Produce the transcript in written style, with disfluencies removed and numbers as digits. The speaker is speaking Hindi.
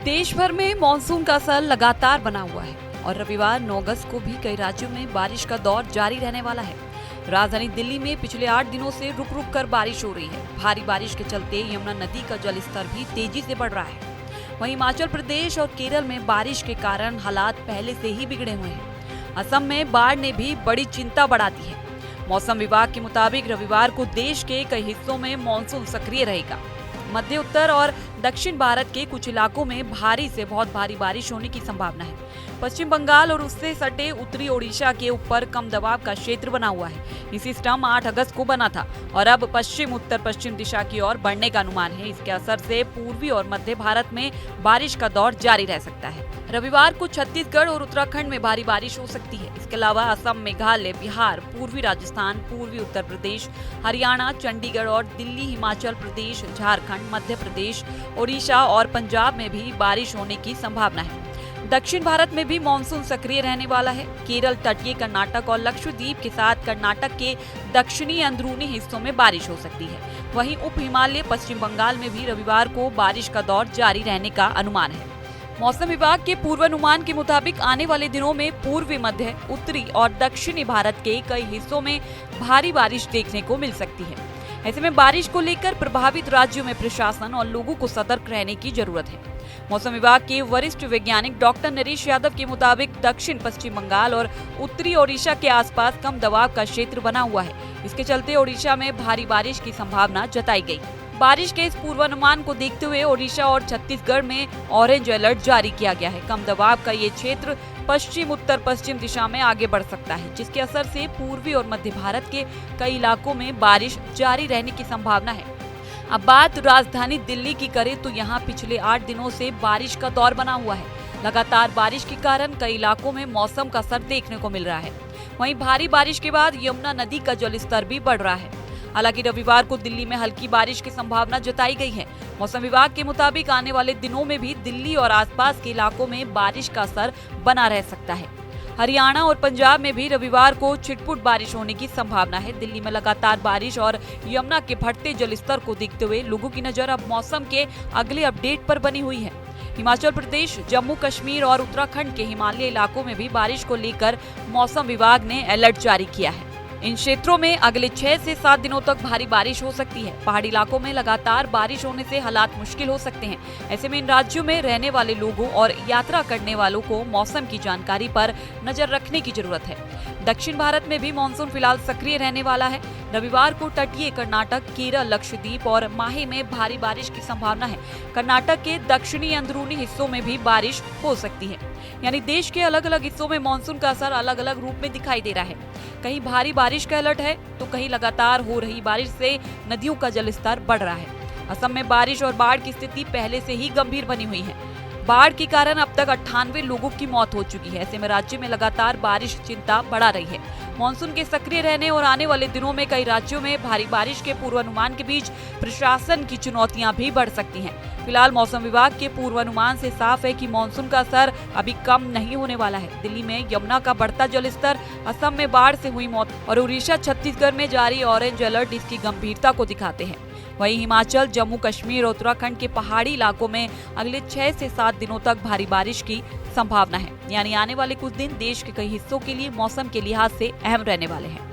देश भर में मानसून का असर लगातार बना हुआ है और रविवार 9 अगस्त को भी कई राज्यों में बारिश का दौर जारी रहने वाला है। राजधानी दिल्ली में पिछले 8 दिनों से रुक रुक कर बारिश हो रही है। भारी बारिश के चलते यमुना नदी का जलस्तर भी तेजी से बढ़ रहा है। वहीं हिमाचल प्रदेश और केरल में बारिश के कारण हालात पहले से ही बिगड़े हुए हैं। असम में बाढ़ ने भी बड़ी चिंता बढ़ा दी है। मौसम विभाग के मुताबिक रविवार को देश के कई हिस्सों में मानसून सक्रिय रहेगा। मध्य उत्तर और दक्षिण भारत के कुछ इलाकों में भारी से बहुत भारी बारिश होने की संभावना है। पश्चिम बंगाल और उससे सटे उत्तरी ओडिशा के ऊपर कम दबाव का क्षेत्र बना हुआ है। ये सिस्टम 8 अगस्त को बना था और अब पश्चिम उत्तर पश्चिम दिशा की ओर बढ़ने का अनुमान है। इसके असर से पूर्वी और मध्य भारत में बारिश का दौर जारी रह सकता है। रविवार को छत्तीसगढ़ और उत्तराखंड में भारी बारिश हो सकती है। इसके अलावा असम, मेघालय, बिहार, पूर्वी राजस्थान, पूर्वी उत्तर प्रदेश, हरियाणा, चंडीगढ़ और दिल्ली, हिमाचल प्रदेश, झारखंड, मध्य प्रदेश, ओडिशा और पंजाब में भी बारिश होने की संभावना है। दक्षिण भारत में भी मानसून सक्रिय रहने वाला है। केरल, तटीय कर्नाटक और लक्षद्वीप के साथ कर्नाटक के दक्षिणी अंदरूनी हिस्सों में बारिश हो सकती है। वहीं उप हिमालय पश्चिम बंगाल में भी रविवार को बारिश का दौर जारी रहने का अनुमान है। मौसम विभाग के पूर्वानुमान के मुताबिक आने वाले दिनों में पूर्वी, मध्य, उत्तरी और दक्षिणी भारत के कई हिस्सों में भारी बारिश देखने को मिल सकती है। ऐसे में बारिश को लेकर प्रभावित राज्यों में प्रशासन और लोगों को सतर्क रहने की जरूरत है। मौसम विभाग के वरिष्ठ वैज्ञानिक डॉक्टर नरेश यादव के मुताबिक दक्षिण पश्चिम बंगाल और उत्तरी ओडिशा के आसपास कम दबाव का क्षेत्र बना हुआ है। इसके चलते ओडिशा में भारी बारिश की संभावना जताई गई। बारिश के इस पूर्वानुमान को देखते हुए ओडिशा और छत्तीसगढ़ में ऑरेंज अलर्ट जारी किया गया है। कम दबाव का ये क्षेत्र पश्चिम उत्तर पश्चिम दिशा में आगे बढ़ सकता है, जिसके असर से पूर्वी और मध्य भारत के कई इलाकों में बारिश जारी रहने की संभावना है। अब बात राजधानी दिल्ली की करें तो यहाँ पिछले 8 दिनों से बारिश का दौर बना हुआ है। लगातार बारिश के कारण कई इलाकों में मौसम का असर देखने को मिल रहा है। वहीं भारी बारिश के बाद यमुना नदी का जलस्तर भी बढ़ रहा है। हालांकि रविवार को दिल्ली में हल्की बारिश की संभावना जताई गई है। मौसम विभाग के मुताबिक आने वाले दिनों में भी दिल्ली और आसपास के इलाकों में बारिश का असर बना रह सकता है। हरियाणा और पंजाब में भी रविवार को छिटपुट बारिश होने की संभावना है। दिल्ली में लगातार बारिश और यमुना के बढ़ते जलस्तर को देखते हुए लोगों की नजर अब मौसम के अगले अपडेट पर बनी हुई है। हिमाचल प्रदेश, जम्मू कश्मीर और उत्तराखंड के हिमालयी इलाकों में भी बारिश को लेकर मौसम विभाग ने अलर्ट जारी किया है। इन क्षेत्रों में अगले 6 से 7 दिनों तक भारी बारिश हो सकती है। पहाड़ी इलाकों में लगातार बारिश होने से हालात मुश्किल हो सकते हैं। ऐसे में इन राज्यों में रहने वाले लोगों और यात्रा करने वालों को मौसम की जानकारी पर नजर रखने की जरूरत है। दक्षिण भारत में भी मानसून फिलहाल सक्रिय रहने वाला है। रविवार को तटीय कर्नाटक, केरल, लक्षद्वीप और माहे में भारी बारिश की संभावना है। कर्नाटक के दक्षिणी अंदरूनी हिस्सों में भी बारिश हो सकती है। यानी देश के अलग अलग हिस्सों में मानसून का असर अलग अलग रूप में दिखाई दे रहा है। कहीं भारी बारिश का अलर्ट है तो कहीं लगातार हो रही बारिश से नदियों का जलस्तर बढ़ रहा है। असम में बारिश और बाढ़ की स्थिति पहले से ही गंभीर बनी हुई है। बाढ़ के कारण अब तक 98 लोगों की मौत हो चुकी है। ऐसे में राज्य में लगातार बारिश चिंता बढ़ा रही है। मानसून के सक्रिय रहने और आने वाले दिनों में कई राज्यों में भारी बारिश के पूर्वानुमान के बीच प्रशासन की चुनौतियां भी बढ़ सकती हैं। फिलहाल मौसम विभाग के पूर्वानुमान से साफ है कि मानसून का असर अभी कम नहीं होने वाला है। दिल्ली में यमुना का बढ़ता जलस्तर, असम में बाढ़ से हुई मौत और उड़ीसा, छत्तीसगढ़ में जारी ऑरेंज अलर्ट इसकी गंभीरता को दिखाते हैं। वहीं हिमाचल, जम्मू कश्मीर और उत्तराखंड के पहाड़ी इलाकों में अगले 6 से 7 दिनों तक भारी बारिश की संभावना है। यानी आने वाले कुछ दिन देश के कई हिस्सों के लिए मौसम के लिहाज से अहम रहने वाले हैं।